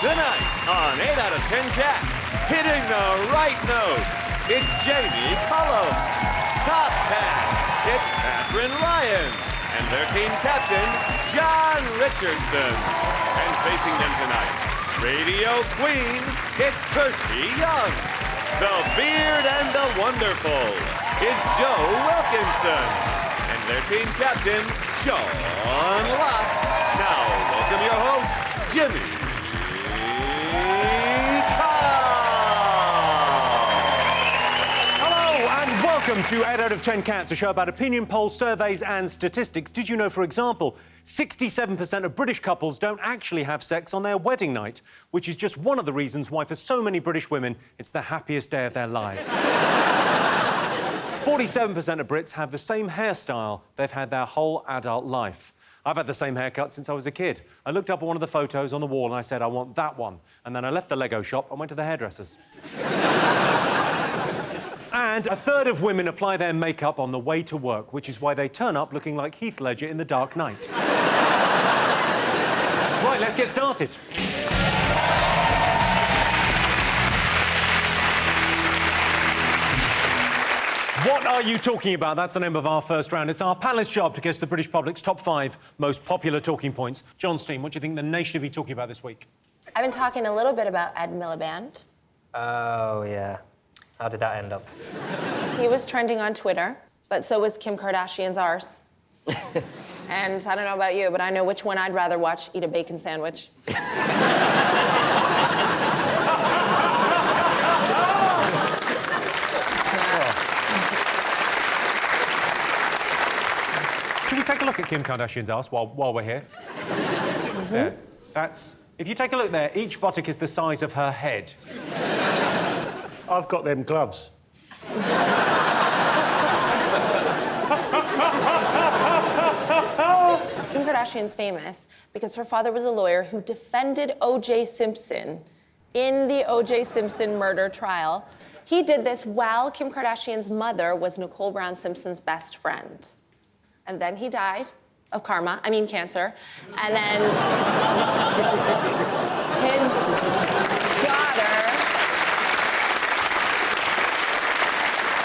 Tonight on 8 out of 10 Cats, hitting the right notes, it's Jamie Cullum. Top Cat, it's Katherine Ryan. And their team captain, Jon Richardson. And facing them tonight, Radio Queen, it's Kirsty Young. The Beard and the Wonderful is Joe Wilkinson. And their team captain, Jon Locke. Now, welcome your host, Jamie Welcome to 8 out of 10 Cats, a show about opinion polls, surveys and statistics. Did you know, for example, 67% of British couples don't actually have sex on their wedding night, which is just one of the reasons why, for so many British women, it's the happiest day of their lives. 47% of Brits have the same hairstyle they've had their whole adult life. I've had the same haircut since I was a kid. I looked up at one of the photos on the wall and I said, I want that one. And then I left the Lego shop and went to the hairdressers. And a third of women apply their makeup on the way to work, which is why they turn up looking like Heath Ledger in The Dark Knight. Right, let's get started. What are you talking about? That's the name of our first round. It's our panelist's job to guess the British public's top 5 most popular talking points. John Steen, what do you think the nation will be talking about this week? I've been talking a little bit about Ed Miliband. Oh, yeah. How did that end up? He was trending on Twitter, but so was Kim Kardashian's arse. And I don't know about you, but I know which one I'd rather watch eat a bacon sandwich. Should we take a look at Kim Kardashian's arse while we're here? There. That's... If you take a look there, each buttock is the size of her head. I've got them gloves. Kim Kardashian's famous because her father was a lawyer who defended O.J. Simpson in the O.J. Simpson murder trial. He did this while Kim Kardashian's mother was Nicole Brown Simpson's best friend. And then he died of cancer. And then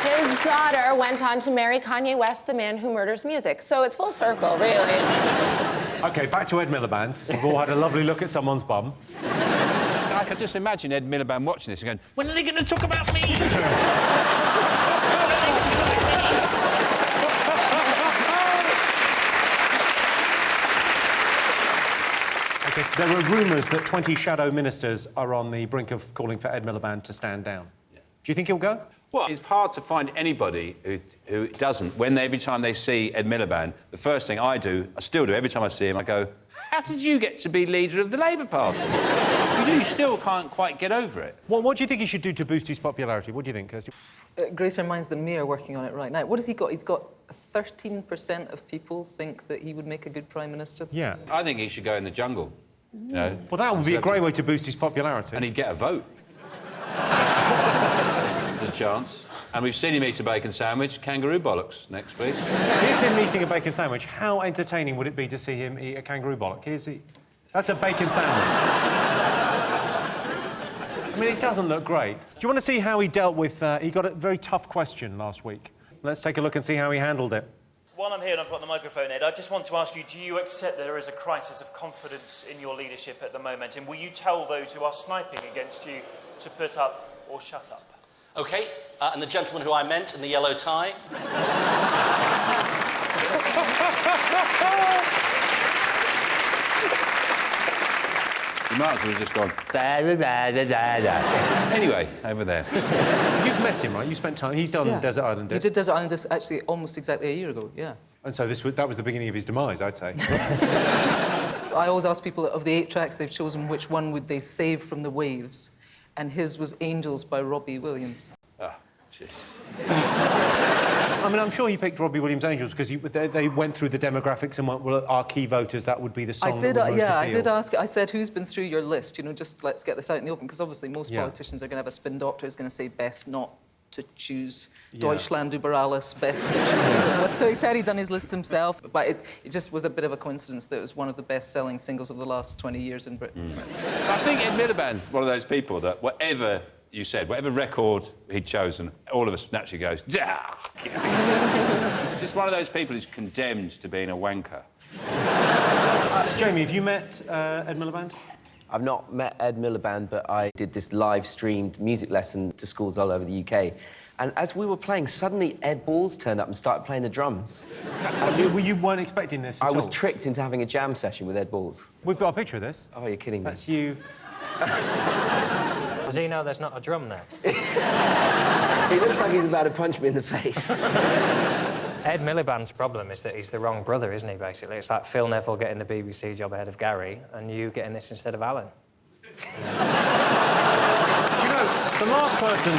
his daughter went on to marry Kanye West, the man who murders music. So it's full circle, really. OK, back to Ed Miliband. We've all had a lovely look at someone's bum. I can just imagine Ed Miliband watching this and going, when are they going to talk about me? OK, there are rumours that 20 shadow ministers are on the brink of calling for Ed Miliband to stand down. Yeah. Do you think he'll go? Well, it's hard to find anybody who doesn't. Every time they see Ed Miliband, the first thing I still do, every time I see him, I go, how did you get to be leader of the Labour Party? You still can't quite get over it. Well, what do you think he should do to boost his popularity? What do you think, Kirsty? Grace Mine's the mayor working on it right now. What has he got? He's got 13% of people think that he would make a good Prime Minister. Yeah. I think he should go in the jungle, you know. Well, that would be a great way to boost his popularity. And he'd get a vote. There's a chance. And we've seen him eat a bacon sandwich. Kangaroo bollocks. Next, please. Here's him eating a bacon sandwich. How entertaining would it be to see him eat a kangaroo bollock? That's a bacon sandwich. I mean, it doesn't look great. Do you want to see how he dealt with... he got a very tough question last week. Let's take a look and see how he handled it. While I'm here and I've got the microphone, Ed, I just want to ask you, do you accept that there is a crisis of confidence in your leadership at the moment? And will you tell those who are sniping against you to put up or shut up? OK, and the gentleman who I meant in the yellow tie. You might as well have just gone... Anyway, over there. You've met him, right? You spent time... He's done Desert Island Discs. He did Desert Island Discs actually almost exactly a year ago, yeah. And so that was the beginning of his demise, I'd say. I always ask people, of the 8 tracks they've chosen, which one would they save from the waves? And his was Angels by Robbie Williams. Ah, jeez. I mean, I'm sure he picked Robbie Williams' Angels because they went through the demographics and went, well, our key voters, that would be the song that would most appeal. I did ask, I said, who's been through your list? You know, just let's get this out in the open, because obviously most politicians are going to have a spin doctor who's going to say best not to choose Deutschland über alles, best to choose. So he said he'd done his list himself, but it just was a bit of a coincidence that it was one of the best-selling singles of the last 20 years in Britain. I think Ed Miliband's one of those people that whatever you said, whatever record he'd chosen, all of us naturally goes, "Dah!" Just one of those people who's condemned to being a wanker. Jamie, have you met Ed Miliband? I've not met Ed Miliband, but I did this live-streamed music lesson to schools all over the UK. And as we were playing, suddenly Ed Balls turned up and started playing the drums. You weren't expecting this at all? I was tricked into having a jam session with Ed Balls. We've got a picture of this. Oh, you're kidding me. That's you. Does he know there's not a drum there? He looks like he's about to punch me in the face. Ed Miliband's problem is that he's the wrong brother, isn't he, basically? It's like Phil Neville getting the BBC job ahead of Gary and you getting this instead of Alan. Do you know, the last person...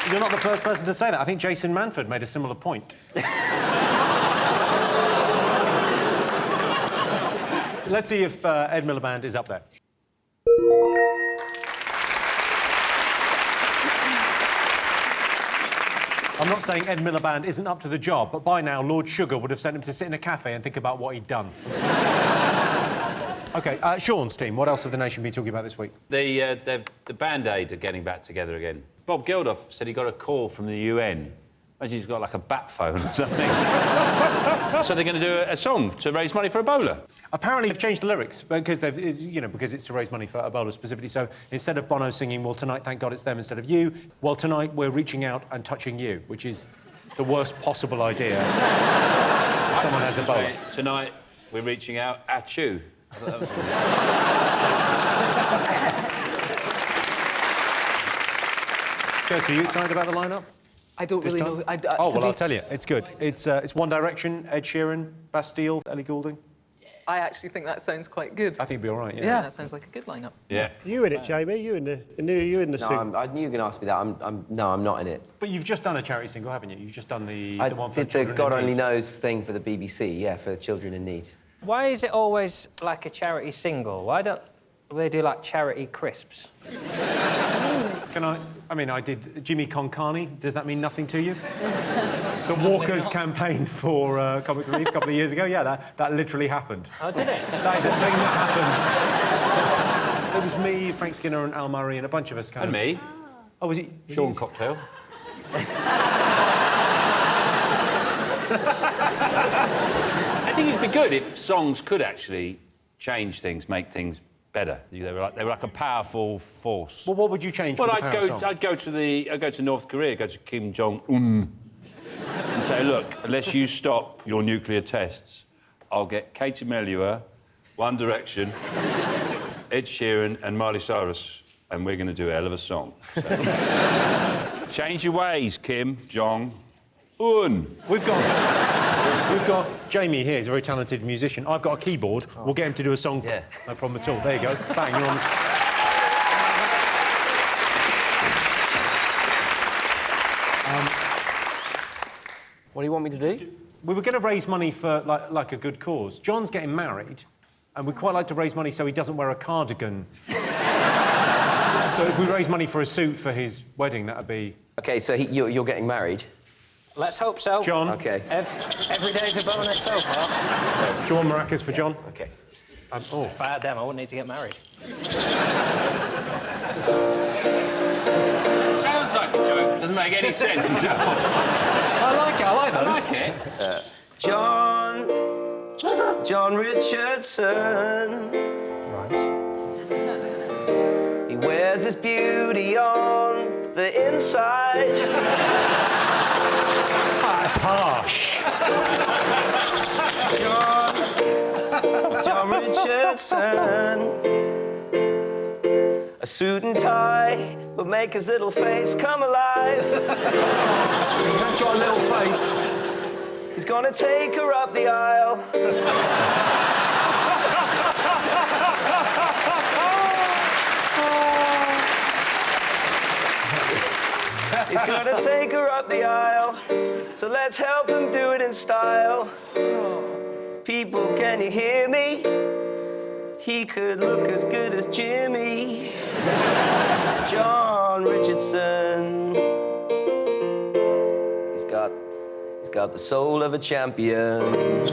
You're not the first person to say that. I think Jason Manford made a similar point. Let's see if Ed Miliband is up there. I'm not saying Ed Miliband isn't up to the job, but by now Lord Sugar would have sent him to sit in a cafe and think about what he'd done. OK, Sean's team, what else have the nation been talking about this week? The Band-Aid are getting back together again. Bob Geldof said he got a call from the UN. Imagine he's got, like, a bat phone or something. So they're going to do a song to raise money for Ebola. Apparently they've changed the lyrics because because it's to raise money for Ebola specifically. So instead of Bono singing, well, tonight, thank God it's them instead of you, well, tonight we're reaching out and touching you, which is the worst possible idea if someone has Ebola. Tonight we're reaching out at you. Kirsty, are you excited about the lineup? I don't really know. I'll tell you, it's good. It's One Direction, Ed Sheeran, Bastille, Ellie Goulding. I actually think that sounds quite good. I think it'd be all right, yeah. Yeah, that sounds like a good lineup. Yeah. You in it, Jamie? You in the sing? No, I knew you were going to ask me that. I'm not in it. But you've just done a charity single, haven't you? You've just done the one for did the children God in Only need. Knows thing for the BBC, yeah, for children in need. Why is it always like a charity single? Why don't they do, like, charity crisps? I did Jimmy Concani. Does that mean nothing to you? The Walkers campaign for Comic Relief a couple of years ago. Yeah, that literally happened. Oh, did it? That is a thing that happened. It was me, Frank Skinner and Al Murray and a bunch of us And me. Oh, was it? Sean Cocktail. I think it'd be good if songs could actually change things, make things better. They were like a powerful force. Well, what would you change? Well, with the power song? I'd go to North Korea, go to Kim Jong-un, and say, look, unless you stop your nuclear tests, I'll get Katie Melua, One Direction, Ed Sheeran, and Miley Cyrus, and we're going to do a hell of a song. So, change your ways, Kim Jong-un. We've got Jamie here. He's a very talented musician. I've got a keyboard. Oh. We'll get him to do a song. Yeah. No problem at all. There you go. Bang, you're on the... What do you want me to do? We were going to raise money for, like a good cause. John's getting married, and we'd quite like to raise money so he doesn't wear a cardigan. So if we raise money for a suit for his wedding, that'd be... OK, so you're getting married? Let's hope so. John. OK. Every day's a bonus so far. Do you want maracas for John? OK. If I had them, I wouldn't need to get married. Sounds like a joke. Doesn't make any sense at all. I like it. I like those. I like it. Jon Richardson. Right. He wears his beauty on the inside. That's harsh. Jon Richardson. A suit and tie will make his little face come alive. He's got a little face. He's gonna take her up the aisle. He's gonna take her up the aisle. So let's help him do it in style. People, can you hear me? he could look as good as Jimmy. Jon Richardson. He's got the soul of a champion.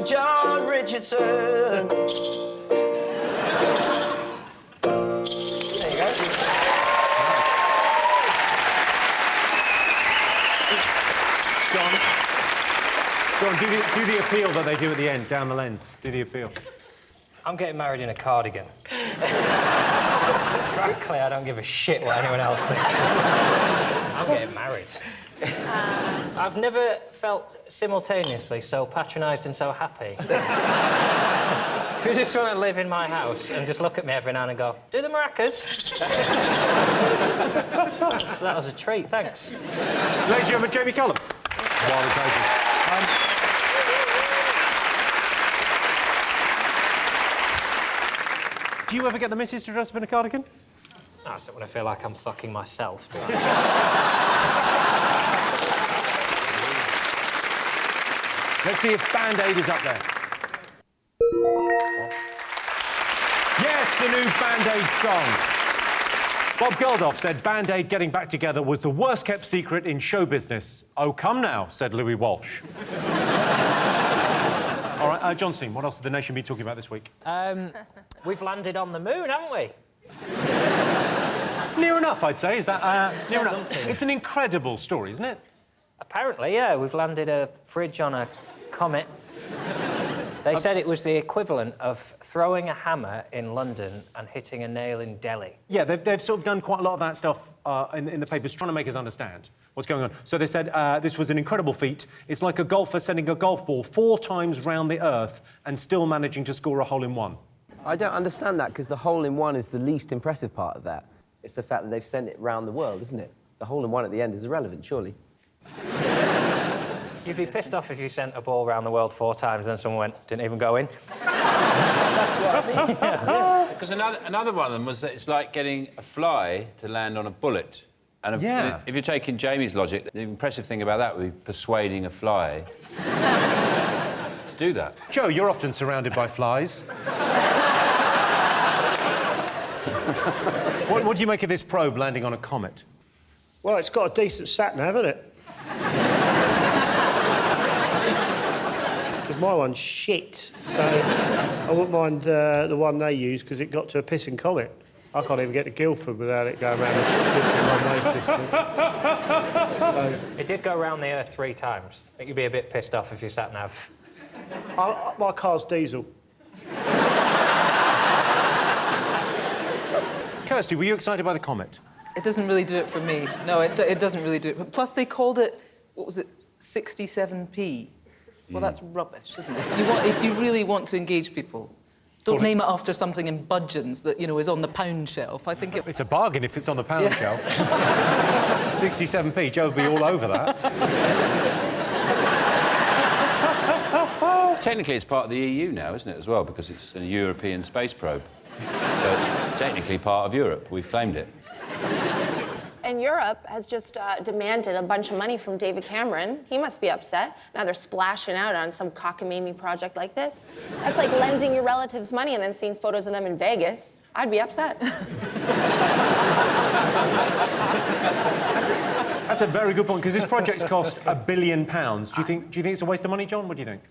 Jon Richardson. There you go. Jon, do the appeal that they do at the end, down the lens. Do the appeal. I'm getting married in a cardigan. Frankly, I don't give a shit what anyone else thinks. I'm getting married. I've never felt simultaneously so patronised and so happy. If you just want to live in my house and just look at me every now and go, do the maracas. That was a treat, thanks. Ladies and gentlemen, Jamie Cullum. Wild occasion. Do you ever get the missus to dress up in a cardigan? No, I just don't want to feel like I'm fucking myself, do I? Let's see if Band-Aid is up there. Yes, the new Band-Aid song. Bob Geldof said Band-Aid getting back together was the worst-kept secret in show business. Oh, come now, said Louis Walsh. All right, Jon Steen, what else did the nation be talking about this week? We've landed on the moon, haven't we? Near enough, I'd say. Is that near enough? It's an incredible story, isn't it? Apparently, yeah. We've landed a fridge on a comet. They said it was the equivalent of throwing a hammer in London and hitting a nail in Delhi. Yeah, they've sort of done quite a lot of that stuff in the papers, trying to make us understand what's going on. So they said this was an incredible feat. It's like a golfer sending a golf ball 4 times round the Earth and still managing to score a hole-in-one. I don't understand that, because the hole-in-one is the least impressive part of that. It's the fact that they've sent it round the world, isn't it? The hole-in-one at the end is irrelevant, surely. You'd be pissed off if you sent a ball around the world 4 times and then someone went, didn't even go in. That's what I mean. Yeah. Because another one of them was that it's like getting a fly to land on a bullet. And if you're taking Jamie's logic, the impressive thing about that would be persuading a fly to do that. Joe, you're often surrounded by flies. What do you make of this probe landing on a comet? Well, it's got a decent sat-nav, hasn't it? Because my one's shit. So I wouldn't mind the one they use, because it got to a pissing comet. I can't even get to Guildford without it going around the pissing one-way system. So... It did go around the Earth 3 times. I think you'd be a bit pissed off if you sat nav. My car's diesel. Kirsty, were you excited by the comet? It doesn't really do it for me. No, it doesn't really do it. Plus, they called it, what was it, 67p? Well, that's rubbish, isn't it? If you really want to engage people, don't name it after something in budgeons that, you know, is on the pound shelf. I think it's a bargain if it's on the pound shelf. 67p, Joe would be all over that. Technically, it's part of the EU now, isn't it, as well, because it's a European space probe. So it's technically part of Europe. We've claimed it. And Europe has just demanded a bunch of money from David Cameron. He must be upset. Now they're splashing out on some cockamamie project like this. That's like lending your relatives money and then seeing photos of them in Vegas. I'd be upset. That's a very good point, because this project's cost £1 billion. Do you think it's a waste of money, Jon? What do you think?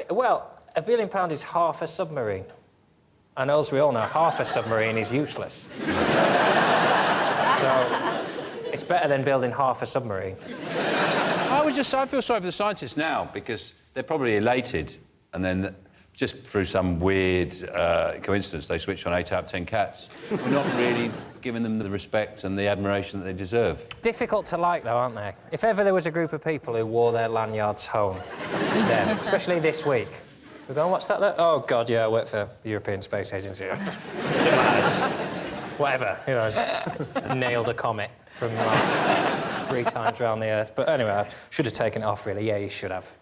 Well, £1 billion is half a submarine. And as we all know, half a submarine is useless. So it's better than building half a submarine. I feel sorry for the scientists now, because they're probably elated, and then just through some weird coincidence, they switch on 8 out of 10 cats. We're not really giving them the respect and the admiration that they deserve. Difficult to like, though, aren't they? If ever there was a group of people who wore their lanyards home, it's them, especially this week. We're going, what's that there? Oh, God, yeah, I work for the European Space Agency. Whatever, you know, just nailed a comet from, like, 3 times around the Earth. But anyway, I should have taken it off, really. Yeah, you should have.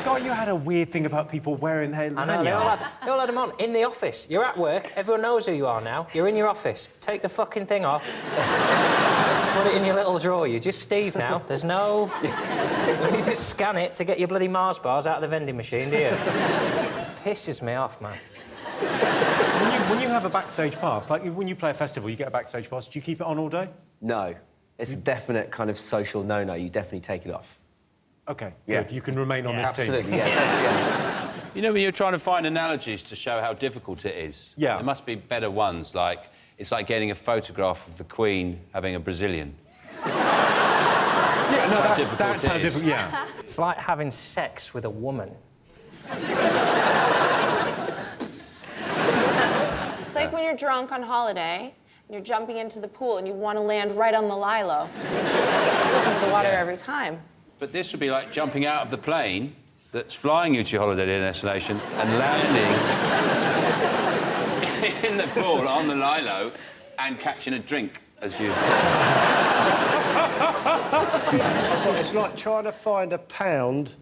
forgot you had a weird thing about people wearing their I know, they all lanyards. had them on in the office. You're at work, everyone knows who you are now. You're in your office. Take the fucking thing off. Put it in your little drawer. You're just Steve now. There's no... You just scan it to get your bloody Mars bars out of the vending machine, do you? Pisses me off, man. When you have a backstage pass, like when you play a festival, you get a backstage pass, do you keep it on all day? No. It's a definite kind of social no-no. You definitely take it off. OK, Yeah. good. You can remain on this team. Absolutely, yeah. You know, when you're trying to find analogies to show how difficult it is, Yeah. there must be better ones, like it's like getting a photograph of the Queen having a Brazilian. Yeah, no, that's how it is. difficult, yeah. It's like having sex with a woman. It's like when you're drunk on holiday and you're jumping into the pool and you want to land right on the lilo. Slip into the water every time. But this would be like jumping out of the plane that's flying you to your holiday destination and landing in the pool on the lilo and catching a drink as you... It's like trying to find £1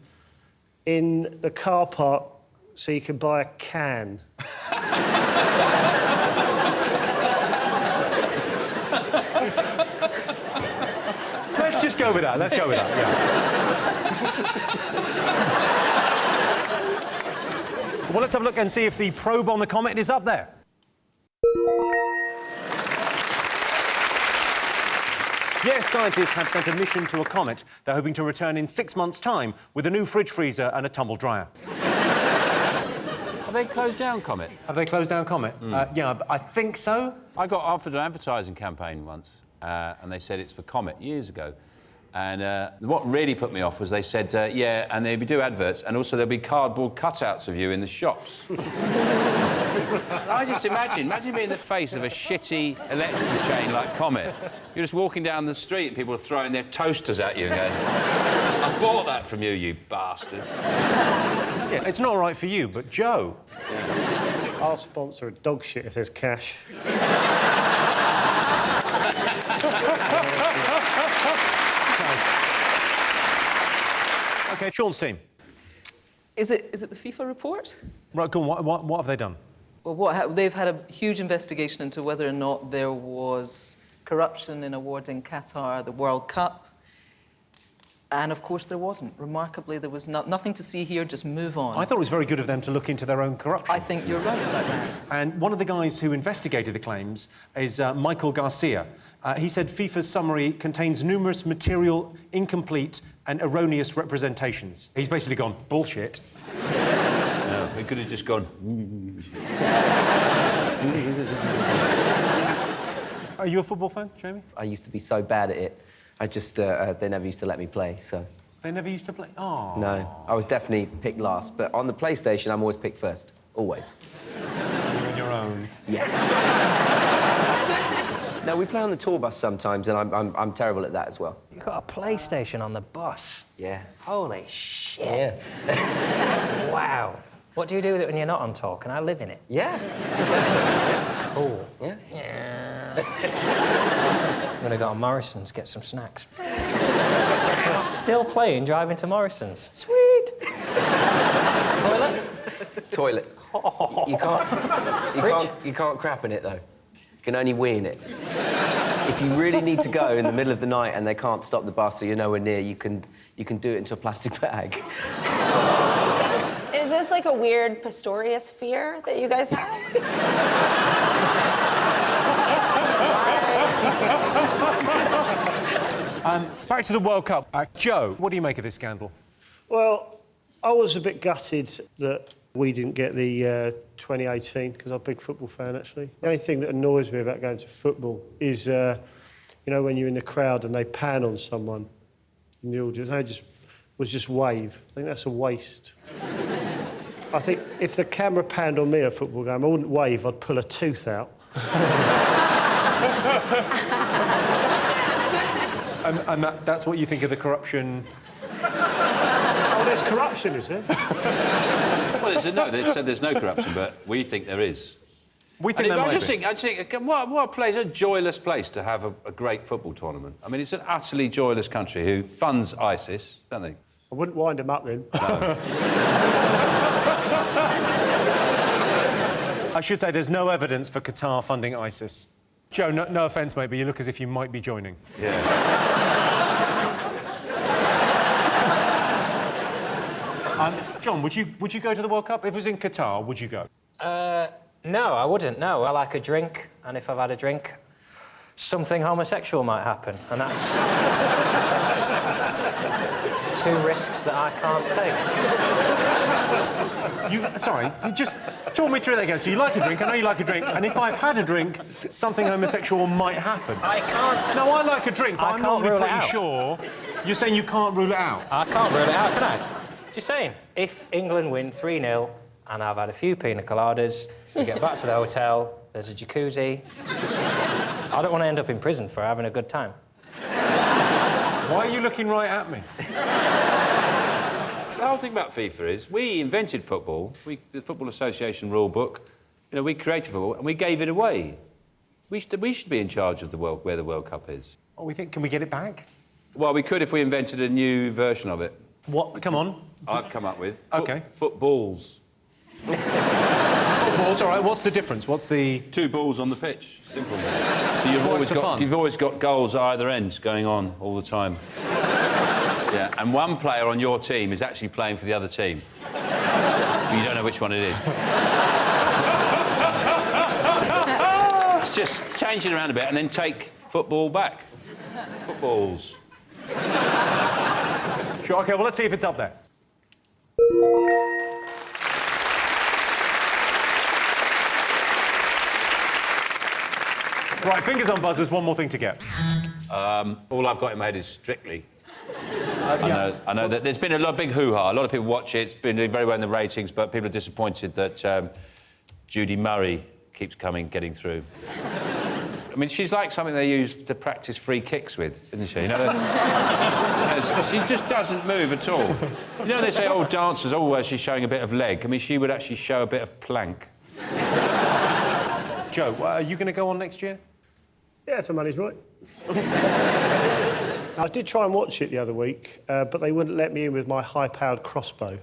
in the car park so you can buy a can. Let's just go with that. Let's go with that, yeah. Well, let's have a look and see if the probe on the comet is up there. Yes, scientists have sent a mission to a comet. They're hoping to return in 6 months' time with a new fridge freezer and a tumble dryer. Have they closed down Comet? Have they closed down Comet? Yeah, I think so. I got offered an advertising campaign once, and they said it's for Comet years ago. And what really put me off was they said, yeah, and they'll do adverts, and also there'll be cardboard cutouts of you in the shops. I just imagine being the face of a shitty electrical chain like Comet. You're just walking down the street and people are throwing their toasters at you and going, I bought that from you, you bastard. Yeah, it's not right for you, but Joe. Yeah. I'll sponsor a dog shit if there's cash. OK, Sean's team. Is it the FIFA report? Right, go on, what have they done? Well, they've had a huge investigation into whether or not there was corruption in awarding Qatar the World Cup. And, of course, there wasn't. Remarkably, there was nothing to see here, just move on. I thought it was very good of them to look into their own corruption. I think you're right about that. And one of the guys who investigated the claims is Michael Garcia. He said FIFA's summary contains numerous material, incomplete and erroneous representations. He's basically gone, bullshit. No, they could have just gone... Are you a football fan, Jamie? I used to be so bad at it. I just, they never used to let me play, so... They never used to play? Oh. No, I was definitely picked last, but on the PlayStation, I'm always picked first. Always. You're on your own. Yeah. No, we play on the tour bus sometimes, and I'm terrible at that as well. You've got a PlayStation on the bus? Yeah. Holy shit. Yeah. Wow. What do you do with it when you're not on tour? Can I live in it? Yeah. Cool. Yeah? Yeah. I'm gonna go to Morrison's, get some snacks. Still playing, driving to Morrison's. Sweet! Toilet? Toilet. You can't crap in it, though. You can only wee in it. If you really need to go in the middle of the night and they can't stop the bus or you're nowhere near, you can do it into a plastic bag. Is this like a weird Pistorius fear that you guys have? Back to the World Cup. Joe, what do you make of this scandal? Well, I was a bit gutted that we didn't get the 2018, because I'm a big football fan, actually. The only thing that annoys me about going to football is, you know, when you're in the crowd and they pan on someone in the audience, they just wave. I think that's a waste. I think if the camera panned on me at a football game, I wouldn't wave, I'd pull a tooth out. And that's what you think of the corruption? Oh, there's corruption, is there? Well, they said there's no corruption, but we think there is. We think there might be. I just think, what a place, a joyless place to have a great football tournament. I mean, it's an utterly joyless country who funds ISIS, don't they? I wouldn't wind him up then. I should say there's no evidence for Qatar funding ISIS. Joe, no offence, mate, but you look as if you might be joining. Yeah. John, would you go to the World Cup? If it was in Qatar, would you go? No, I wouldn't, no. I like a drink, and if I've had a drink, something homosexual might happen, and that's two risks that I can't take. Sorry, you just talk me through that again. So you like a drink, I know you like a drink, and if I've had a drink, something homosexual might happen. I can't... No, I like a drink, but I'm not really pretty out. sure. You're saying you can't rule it out? I can't rule it out, can I? Just saying, if England win 3-0, and I've had a few pina coladas, we get back to the hotel, there's a jacuzzi... I don't want to end up in prison for having a good time. Why are you looking right at me? The whole thing about FIFA is we invented football, the Football Association rule book, you know, we created football and we gave it away. We should be in charge of where the World Cup is. Oh, we think, can we get it back? Well, we could if we invented a new version of it. What? Come on. I've come up with. OK. Footballs. Footballs, all right. What's the difference? What's the... 2 balls on the pitch. Simple. So you've always got goals at either end going on all the time. Yeah, and one player on your team is actually playing for the other team. But you don't know which one it is. It's just changing around a bit and then take football back. Footballs. Sure, OK, well, let's see if it's up there. Right, fingers on buzzers, one more thing to get. All I've got in my head is Strictly. I know that there's been a big hoo-ha. A lot of people watch it. It's been doing very well in the ratings, but people are disappointed that Judy Murray keeps getting through. I mean, she's like something they use to practice free kicks with, isn't she? You know, she just doesn't move at all. You know, they say, oh, dancers, oh, she's showing a bit of leg. I mean, she would actually show a bit of plank. Joe, are you going to go on next year? Yeah, if the money's right. I did try and watch it the other week, but they wouldn't let me in with my high-powered crossbow.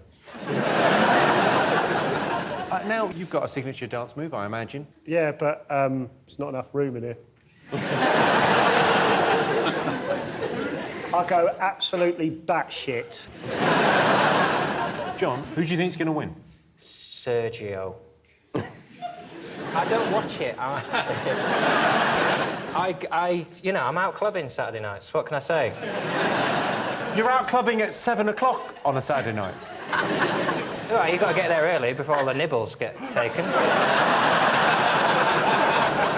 Now you've got a signature dance move, I imagine. Yeah, but there's not enough room in here. I go absolutely batshit. John, who do you think's going to win? Sergio. I don't watch it. You know, I'm out clubbing Saturday nights. What can I say? You're out clubbing at 7 o'clock on a Saturday night. Well, you've got to get there early before all the nibbles get taken.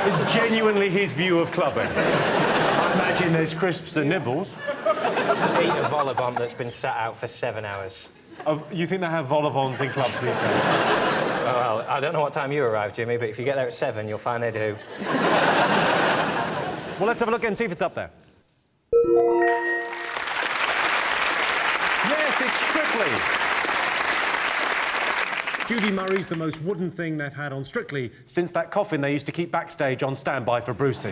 It's genuinely his view of clubbing. I imagine there's crisps and nibbles. Eat a vol-au-vent that's been sat out for 7 hours. You think they have vol-au-vents in clubs these days? Well, I don't know what time you arrived, Jimmy, but if you get there at 7, you'll find they do. Well, let's have a look and see if it's up there. Yes, it's Strictly. Judy Murray's the most wooden thing they've had on Strictly since that coffin they used to keep backstage on standby for Brucey.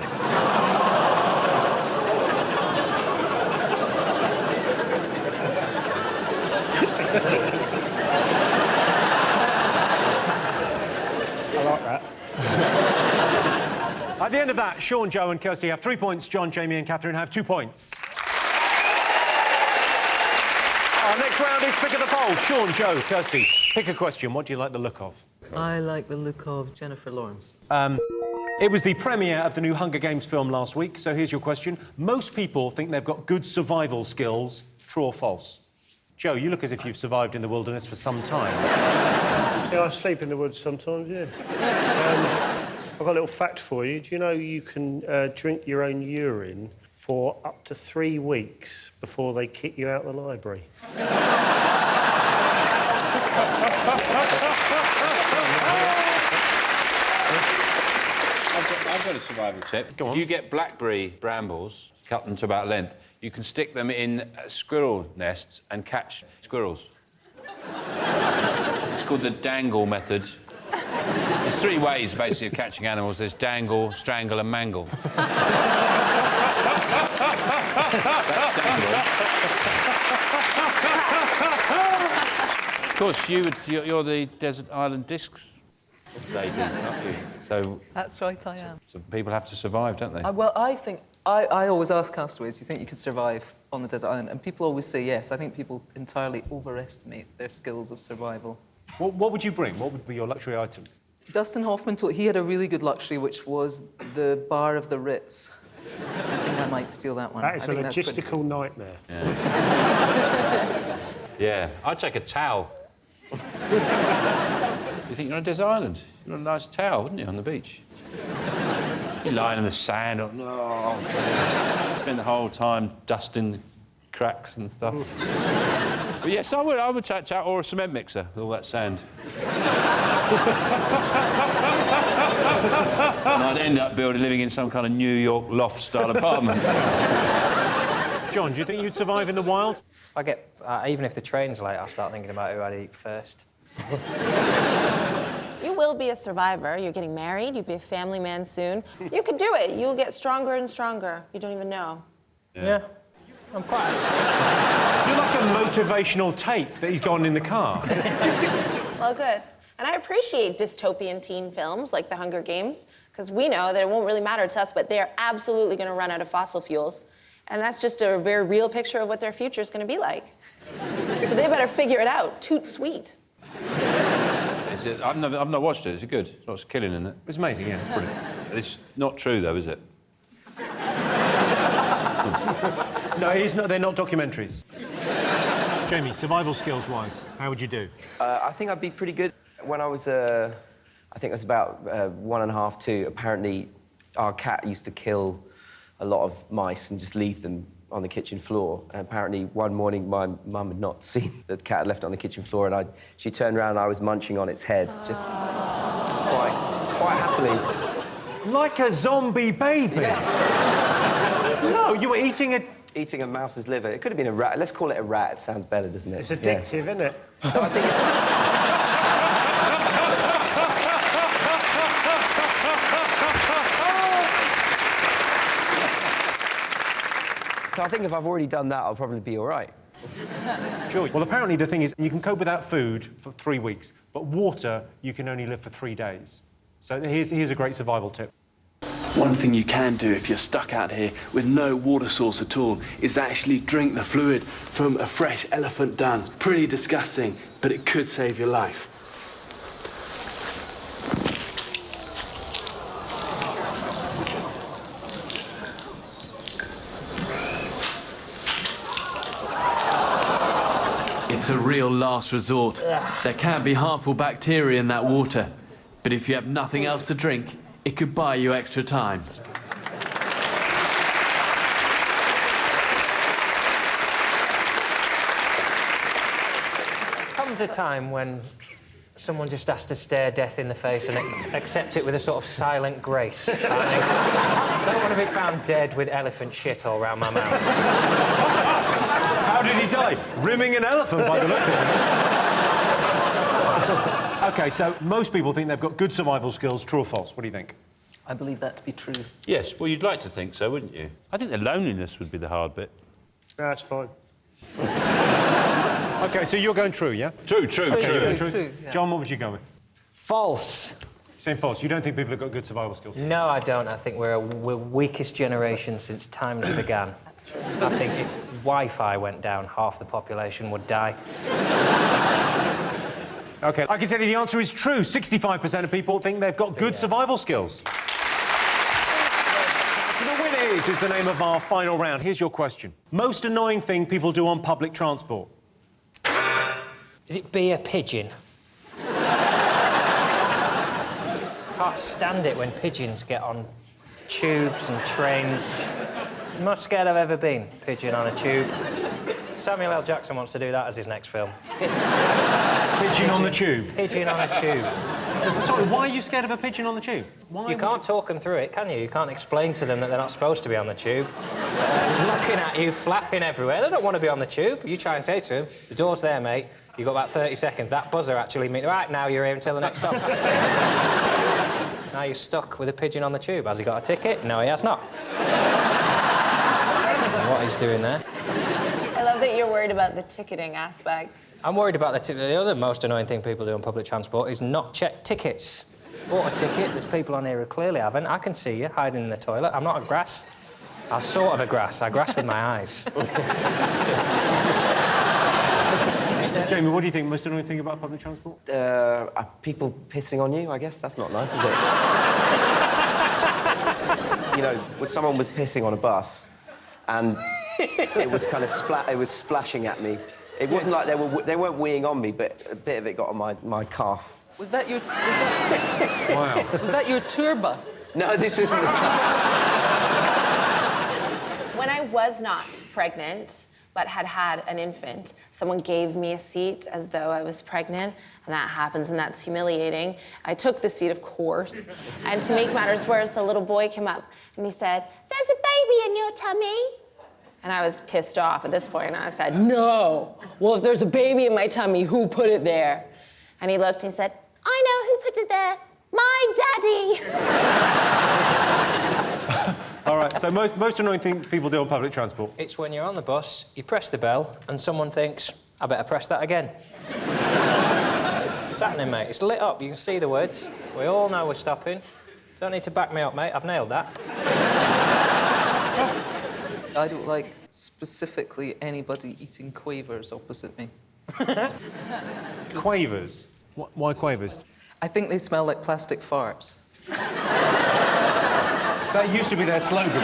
At the end of that, Sean, Joe and Kirsty have 3 points. John, Jamie and Katherine have 2 points. Our next round is Pick of the Poll. Sean, Joe, Kirsty, pick a question. What do you like the look of? I like the look of Jennifer Lawrence. It was the premiere of the new Hunger Games film last week, so here's your question. Most people think they've got good survival skills. True or false? Joe, you look as if you've survived in the wilderness for some time. Yeah, I sleep in the woods sometimes, yeah. I've got a little fact for you. Do you know you can drink your own urine for up to 3 weeks before they kick you out of the library? I've got a survival tip. Go on. If you get blackberry brambles, cut them to about length, you can stick them in squirrel nests and catch squirrels. It's called the dangle method. There's 3 ways, basically, of catching animals. There's dangle, strangle and mangle. That's dangle. Of course, you're the Desert Island Discs lady, aren't you? So That's right, I am. so people have to survive, don't they? Well, I think... I always ask castaways, do you think you could survive on the desert island? And people always say yes. I think people entirely overestimate their skills of survival. What would you bring? What would be your luxury item? Dustin Hoffman told... He had a really good luxury, which was the bar of the Ritz. I think I might steal that one. That is I a think that's pretty- logistical nightmare. Yeah, I'd take a towel. You think you're on a desert island? You're on a nice towel, wouldn't you, on the beach? You're lying in the sand. Oh, spend the whole time dusting cracks and stuff. But yes, I would take a towel or a cement mixer with all that sand. And I'd end up living in some kind of New York loft-style apartment. John, do you think you'd survive in the wild? I get... even if the train's late, I'll start thinking about who I'd eat first. You will be a survivor. You're getting married. You'll be a family man soon. You could do it. You'll get stronger and stronger. You don't even know. Yeah. I'm quite... You're like a motivational Tate that he's gone in the car. Well, good. And I appreciate dystopian teen films like The Hunger Games, because we know that it won't really matter to us, but they're absolutely going to run out of fossil fuels. And that's just a very real picture of what their future is going to be like. So they better figure it out. Toot sweet. I've not watched it. Is it good? Lots of killing in it. It's amazing, yeah, it's brilliant. It's not true, though, is it? No, it is not. They're not documentaries. Jamie, survival skills-wise, how would you do? I think I'd be pretty good. When I was, I think I was about 1.5, 2, apparently our cat used to kill a lot of mice and just leave them on the kitchen floor. And apparently one morning my mum had not seen the cat left on the kitchen floor, and she turned around and I was munching on its head, just quite happily. Like a zombie baby? No, you were eating a mouse's liver. It could have been a rat. Let's call it a rat. It sounds better, doesn't it? It's addictive, isn't it? So I think... So I think if I've already done that, I'll probably be all right. Sure. Well, apparently the thing is, you can cope without food for 3 weeks, but water, you can only live for 3 days. So here's a great survival tip. One thing you can do if you're stuck out here with no water source at all is actually drink the fluid from a fresh elephant dung. Pretty disgusting, but it could save your life. It's a real last resort. There can be harmful bacteria in that water, but if you have nothing else to drink, it could buy you extra time. Comes a time when someone just has to stare death in the face and accept it with a sort of silent grace. I don't want to be found dead with elephant shit all around my mouth. How did he die? Rimming an elephant, by the looks of things. OK, so most people think they've got good survival skills. True or false? What do you think? I believe that to be true. Yes, well, you'd like to think so, wouldn't you? I think the loneliness would be the hard bit. No, it's fine. OK, so you're going true, yeah? True. Yeah. John, what would you go with? False. Saying false. You don't think people have got good survival skills? No, I don't. I think we're weakest generation since time began. That's true. I think if Wi-Fi went down, half the population would die. OK, I can tell you the answer is true. 65% of people think they've got good survival skills. So the Winners is the name of our final round. Here's your question. Most annoying thing people do on public transport? Is it be a pigeon? Can't stand it when pigeons get on tubes and trains. The most scared I've ever been, pigeon on a tube. Samuel L. Jackson wants to do that as his next film. Pigeon on the tube? Pigeon on a tube. Sorry, why are you scared of a pigeon on the tube? Why You can't talk them through it, can you? You can't explain to them that they're not supposed to be on the tube. Looking at you, flapping everywhere. They don't want to be on the tube. You try and say to them, the door's there, mate. You've got about 30 seconds. That buzzer actually means, right, now you're here until the next stop. Now you're stuck with a pigeon on the tube. Has he got a ticket? No, he has not. I don't know what he's doing there. I love that you're worried worried about the ticketing aspect. I'm worried about the other most annoying thing people do on public transport is not check tickets. Bought a ticket, there's people on here who clearly haven't. I can see you hiding in the toilet. I'm not a grass. I'm sort of a grass. I grass with my eyes. Jamie, what do you think? Most annoying thing about public transport? People pissing on you, I guess. That's not nice, is it? You know, when someone was pissing on a bus, and it was kind of it was splashing at me. It wasn't like they weren't weeing on me, but a bit of it got on my calf. Was that your... Wow. Was that your tour bus? No, this isn't the tour. When I was not pregnant, but had an infant, someone gave me a seat as though I was pregnant, and that happens, and that's humiliating. I took the seat, of course, and to make matters worse, a little boy came up, and he said, "There's a baby in your tummy." And I was pissed off at this point, and I said, "No. Well, if there's a baby in my tummy, who put it there?" And he looked and he said, "I know who put it there. My daddy." All right, so most annoying thing people do on public transport? It's when you're on the bus, you press the bell, and someone thinks, I better press that again. It's happening, mate. It's lit up. You can see the words. We all know we're stopping. Don't need to back me up, mate. I've nailed that. I don't like specifically anybody eating quavers opposite me. Quavers? Why quavers? I think they smell like plastic farts. That used to be their slogan.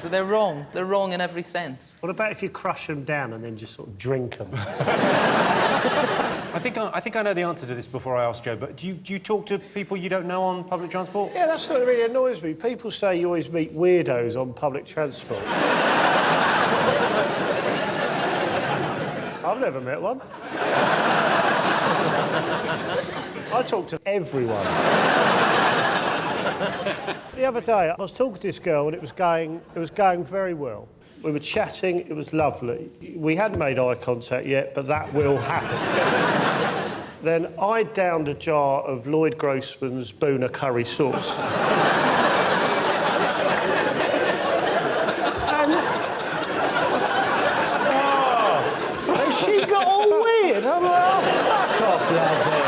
But they're wrong. They're wrong in every sense. What about if you crush them down and then just sort of drink them? I think I know the answer to this before I ask Joe, but do you talk to people you don't know on public transport? Yeah, that's what really annoys me. People say you always meet weirdos on public transport. I've never met one. I talk to everyone. The other day, I was talking to this girl and it was going very well. We were chatting, it was lovely. We hadn't made eye contact yet, but that will happen. Then I downed a jar of Lloyd Grossman's Boona curry sauce. And she got all weird. I'm like, oh, fuck off, laddie.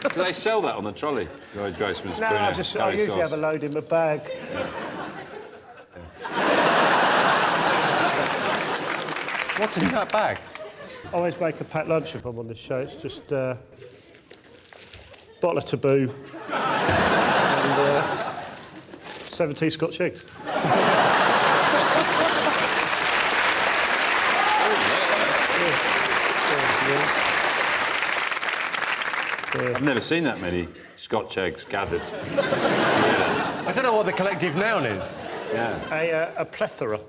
Do they sell that on the trolley? Lloyd Grossman's No, Boona I curry usually sauce? have a load in my bag. What's in that bag? I always make a packed lunch if I'm on this show. It's just bottle of Taboo and 17 Scotch eggs. I've never seen that many Scotch eggs gathered together. I don't know what the collective noun is. Yeah. A plethora.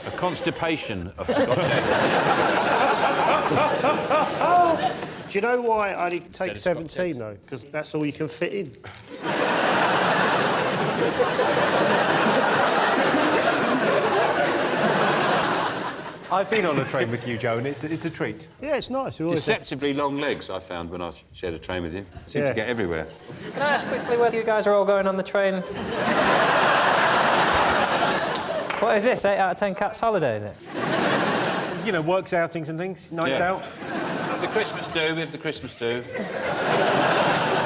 A constipation of Scotch eggs. Do you know why I only take 17, though? Because that's all you can fit in. I've been on a train with you, Joe, and it's a treat. Yeah, it's nice. Deceptively long legs, I found, when I shared a train with you. Seem to get everywhere. Can I ask quickly whether you guys are all going on the train? What is this, 8 out of 10 cats holiday, is it? You know, works outings and things, nights out. The Christmas do, we have the Christmas do.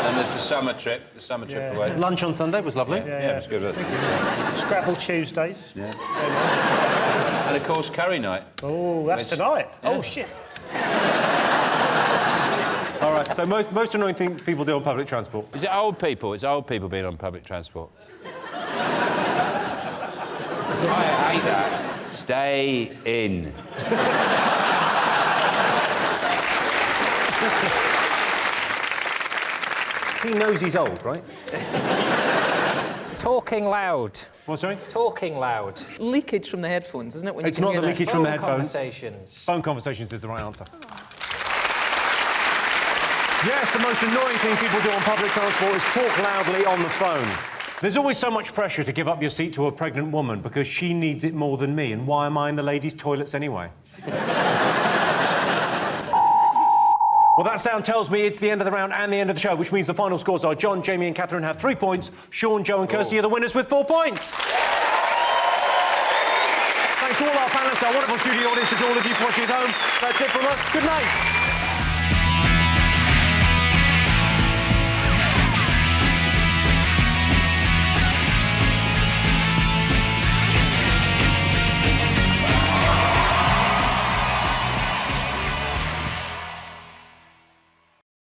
And there's the summer trip away. Lunch on Sunday was lovely. Yeah, it was good. Scrabble Tuesdays. Yeah. And, of course, curry night. Oh, that's tonight. Yeah. Oh, shit. All right, so most annoying thing people do on public transport? Is it old people? It's old people being on public transport. I hate that. Stay in. He knows he's old, right? Talking loud. What, sorry? Talking loud. Leakage from the headphones, isn't it? When It's you can not the hear that? leakage from the headphones. Conversations. Phone conversations is the right answer. Yes, the most annoying thing people do on public transport is talk loudly on the phone. There's always so much pressure to give up your seat to a pregnant woman because she needs it more than me, and why am I in the ladies' toilets anyway? Well, that sound tells me it's the end of the round and the end of the show, which means the final scores are Jon, Jamie and Katherine have 3 points. Sean, Joe and Kirsty are the winners with 4 points. Thanks to all our panellists, our wonderful studio audience, and to all of you watching at home. That's it from us. Good night.